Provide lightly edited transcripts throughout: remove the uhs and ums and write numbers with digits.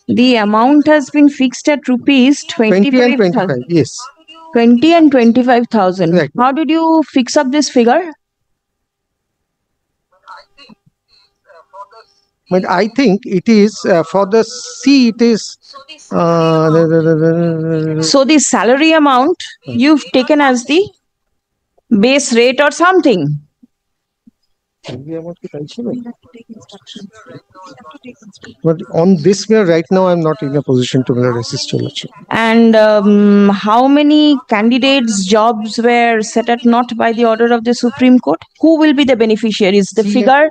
The amount has been fixed at rupees 20 and 25,000. 25. Yes. 20 and 25,000. Right. How did you fix up this figure? But I think it is for the C. It is. So the salary amount you've taken as the base rate or something. But on this matter, right now, I'm not in a position to assist you. And how many candidates' jobs were set at naught by the order of the Supreme Court? Who will be the beneficiaries? The figure.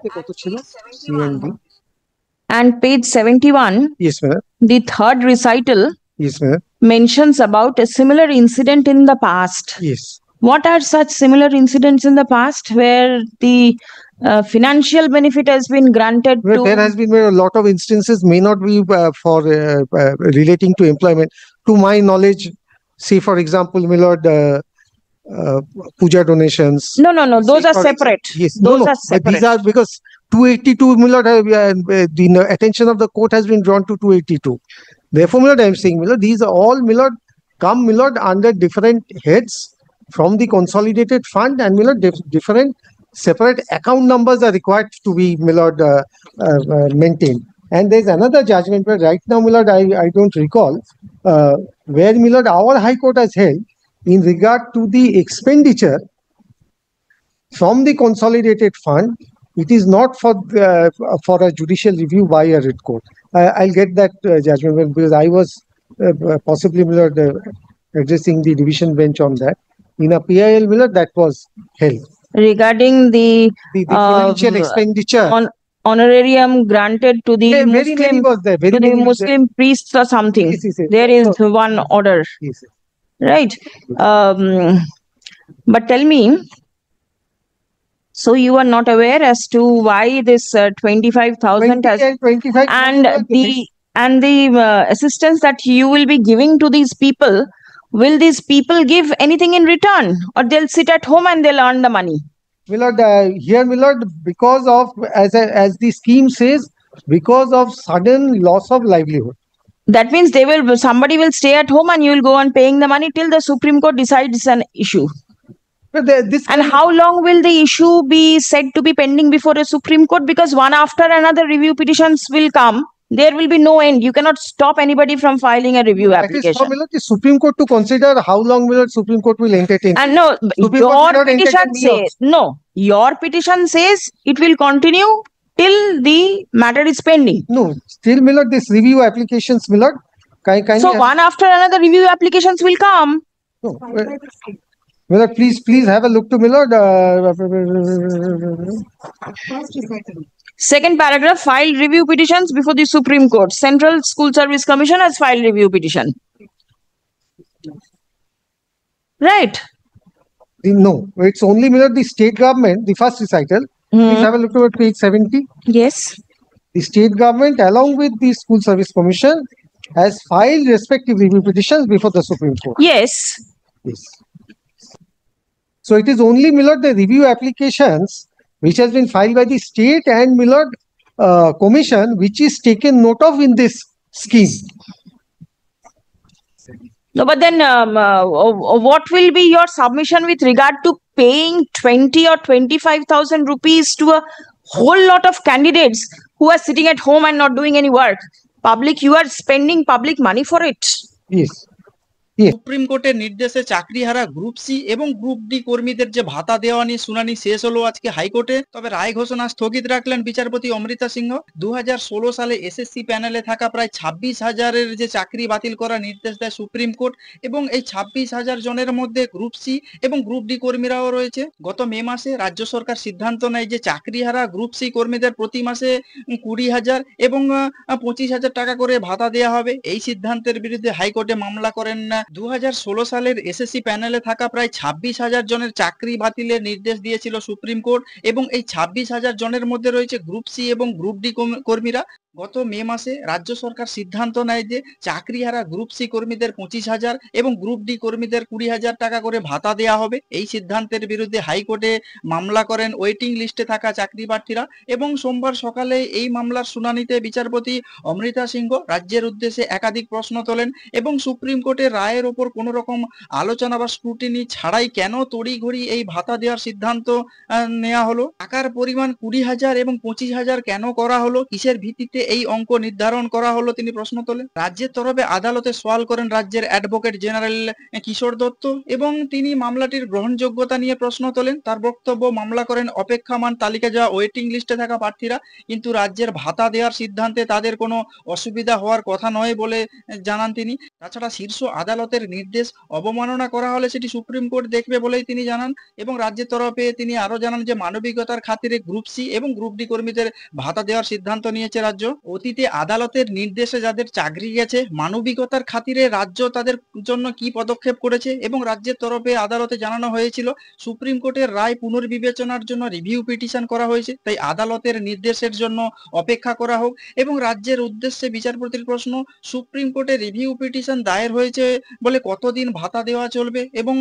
And page 71. Yes, madam. The third recital. Yes, madam. Mentions about a similar incident in the past. Yes. What are such similar incidents in the past where the financial benefit has been granted to? There has been a lot of instances, may not be for relating to employment. To my knowledge, say for example, my lord, puja donations. No. Those are separate. Yes. Those are separate. But these are because 282, my lord, the attention of the court has been drawn to 282. Therefore, my lord, I am saying, my lord, these are all, my lord, come, my lord, under different heads from the consolidated fund, and my lord, different separate account numbers are required to be, my lord, maintained. And there's another judgment where right now, my lord, I don't recall, where, my lord, our High Court has held in regard to the expenditure from the consolidated fund. It is not for a judicial review by a writ court. I'll get that judgment because I was possibly, my lord, addressing the division bench on that. In a PIL, my lord, that was held. Regarding the financial expenditure. Honorarium granted to the Muslim priests or something. Yes. There is one order. Yes. Right. But tell me, so you are not aware as to why this 25,000 has, and the assistance that you will be giving to these people, will these people give anything in return, or they'll sit at home and they'll earn the money? My lord, here, my lord, because of, as the scheme says, because of sudden loss of livelihood. That means somebody will stay at home and you will go on paying the money till the Supreme Court decides an issue. And how long will the issue be said to be pending before a Supreme Court? Because one after another review petitions will come. There will be no end. You cannot stop anybody from filing a review application. It is for the Supreme Court to consider how long will the Supreme Court will entertain. And no, your petition says it will continue till the matter is pending. No, still, my lord, this review applications, my lord. So one after another review applications will come. No. My lord, please have a look to, my lord. Second paragraph, filed review petitions before the Supreme Court. Central School Service Commission has filed review petition. Right. No, it's only, my lord, the state government, the first recital. Please have a look at page 70. Yes. The state government, along with the School Service Commission, has filed respective review petitions before the Supreme Court. Yes. Yes. So it is only, my lord, the review applications which has been filed by the state and, my lord, commission, which is taken note of in this scheme. No, but then what will be your submission with regard to paying 20 or 25,000 rupees to a whole lot of candidates who are sitting at home and not doing any work? Public, you are spending public money for it. Yes. Supreme কোর্টের নির্দেশে চাকরিহারা group C এবং group D কর্মীদের যে ভাতা দেওয়া নিয়ে শুনানি শেষ হলো আজকে হাইকোর্টে। তবে রায় ঘোষণা স্থগিত রাখলেন বিচারপতি অমৃতা সিংহ। 2016 সালে এসএসসি প্যানেলে থাকা প্রায় 26,000-এর যে চাকরি বাতিল করার নির্দেশ দেয় সুপ্রিম কোর্ট, এবং এই 26,000 জনের মধ্যে গ্রুপ সি এবং গ্রুপ ডি কর্মীরাও রয়েছে। গত মে মাসে রাজ্য সরকার সিদ্ধান্ত নেয় যে চাকরিহারা গ্রুপ সি কর্মীদের প্রতি মাসে 20,000 এবং 25,000 টাকা করে ভাতা দেওয়া হবে। এই সিদ্ধান্তের বিরুদ্ধে হাইকোর্টে মামলা করেন 2016 সালের এসএসসি প্যানেলে থাকা প্রায় 26,000 জনের চাকরি বাতিলের নির্দেশ দিয়েছিল সুপ্রিম কোর্ট, এবং এই 26,000 জনের মধ্যে রয়েছে গ্রুপ সি এবং গ্রুপ ডি কর্মীরা। গত মে মাসে রাজ্য সরকার সিদ্ধান্ত নেয় যে চাকরিহারা গ্রুপ সি কর্মীদের 25,000 এবং গ্রুপ ডি কর্মীদের 20,000 টাকা করে ভাতা দেওয়া হবে। এই সিদ্ধান্তের বিরুদ্ধে হাইকোর্টে মামলা করেন ওয়েটিং লিস্টে থাকা চাকরি প্রার্থীরা এবং সোমবার সকালে এই মামলার শুনানিতে বিচারপতি অমৃতা সিংহ রাজ্যের উদ্দেশ্যে একাধিক প্রশ্ন তোলেন এবং সুপ্রিম কোর্টের রায়ের ওপর কোনো রকম আলোচনা বা স্ক্রুটিনি ছাড়াই কেন তড়িঘড়ি এই ভাতা দেওয়ার সিদ্ধান্ত নেওয়া হলো, টাকার পরিমাণ 20,000 এবং 25,000 কেন করা হলো, কিসের ভিত্তিতে এই অঙ্ক নির্ধারণ করা হলো তিনি প্রশ্ন তোলেন। রাজ্যের তরফে আদালতে সওয়াল করেন রাজ্যের অ্যাডভোকেট জেনারেল কিশোর দত্ত এবং তিনি মামলাটির গ্রহণযোগ্যতা নিয়ে প্রশ্ন তোলেন। তার বক্তব্য, মামলা করেন অপেক্ষমান তালিকা যাওয়া ওয়েটিং লিস্টে থাকা প্রার্থীরা, কিন্তু রাজ্যের ভাতা দেওয়ার সিদ্ধান্তে তাদের কোনো অসুবিধা হওয়ার কথা নয় বলে জানান তিনি। তাছাড়া শীর্ষ আদালতের নির্দেশ অবমাননা করা হলে সেটি সুপ্রিম কোর্ট দেখবে বলেই তিনি জানান এবং রাজ্যের তরফে তিনি আরো জানান যে মানবিকতার খাতিরে গ্রুপ সি এবং গ্রুপ ডি কর্মীদের ভাতা দেওয়ার সিদ্ধান্ত নিয়েছে রাজ্য। অতীতে আদালতের নির্দেশে যাদের চাকরি গেছে, মানবিকতার খাতিরে রাজ্য তাদের জন্য কি পদক্ষেপ করেছে এবং রাজ্যের তরফে আদালতে জানানো হয়েছিল সুপ্রিম কোর্টের রায় পুনর্বিবেচনার জন্য রিভিউ পিটিশন করা হয়েছে, তাই আদালতের নির্দেশের জন্য অপেক্ষা করা হোক। এবং রাজ্যের উদ্দেশ্যে বিচারপতির প্রশ্ন, সুপ্রিম কোর্টে রিভিউ পিটিশন দায়ের হয়েছে বলে কতদিন ভাতা দেওয়া চলবে এবং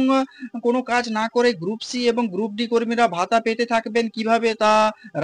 কোনো কাজ না করে গ্রুপ সি এবং গ্রুপ ডি কর্মীরা ভাতা পেতে থাকবেন কিভাবে, তা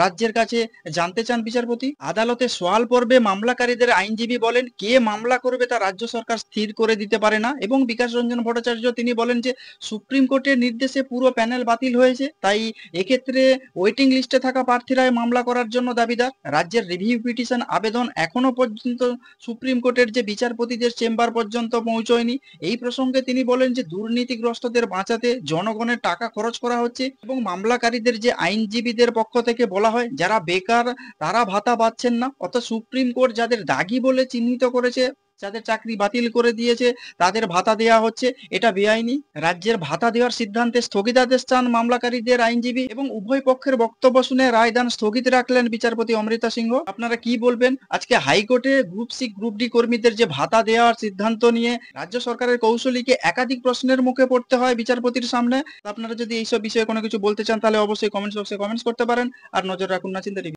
রাজ্যের কাছে জানতে চান বিচারপতি। আদালতে সওয়াল পর্বে মামলাকারীদের আইনজীবী বলেন, কে মামলা করবে তা রাজ্য সরকার স্থির করে দিতে পারে না এবং বিকাশ রঞ্জন ভট্টাচার্য তিনি বলেন যে সুপ্রিম কোর্টের নির্দেশে পুরো প্যানেল বাতিল হয়েছে, তাই এক্ষেত্রে ওয়েটিং লিস্টে থাকা প্রার্থীরাই মামলা করার জন্য দাবিদার। রাজ্যের রিভিউ পিটিশন আবেদন এখনো পর্যন্ত সুপ্রিম কোর্টের যে বিচারপতিদের চেম্বার পর্যন্ত পৌঁছয়নি। এই প্রসঙ্গে তিনি বলেন যে দুর্নীতিগ্রস্তদের বাঁচাতে জনগণের টাকা খরচ করা হচ্ছে এবং মামলাকারীদের যে আইনজীবীদের পক্ষ থেকে বলা হয় যারা বেকার তারা ভাতা পাচ্ছেন না, অর্থাৎ সুপ্রিম কোর্ট যাদের দাগী বলে চিহ্নিত করেছে, যাদের চাকরি বাতিল করে দিয়েছে তাদের ভাতা দেওয়া হচ্ছে, এটা বেআইনি। রাজ্যের ভাতা দেওয়ার সিদ্ধান্তে স্থগিতাদেশ চান মামলাকারীদের আইনজীবী এবং উভয় পক্ষের বক্তব্য শুনে রায়দান স্থগিত রাখলেন বিচারপতি অমৃতা সিংহ। আপনারা কি বলবেন? আজকে হাইকোর্টে গ্রুপ সি গ্রুপ ডি কর্মীদের যে ভাতা দেওয়ার সিদ্ধান্ত নিয়ে রাজ্য সরকারের কৌশলীকে একাধিক প্রশ্নের মুখে পড়তে হয় বিচারপতির সামনে। আপনারা যদি এইসব বিষয়ে কোনো কিছু বলতে চান তাহলে অবশ্যই কমেন্টস বক্সে কমেন্টস করতে পারেন। আর নজর রাখুন নাচিন্তা টিভি।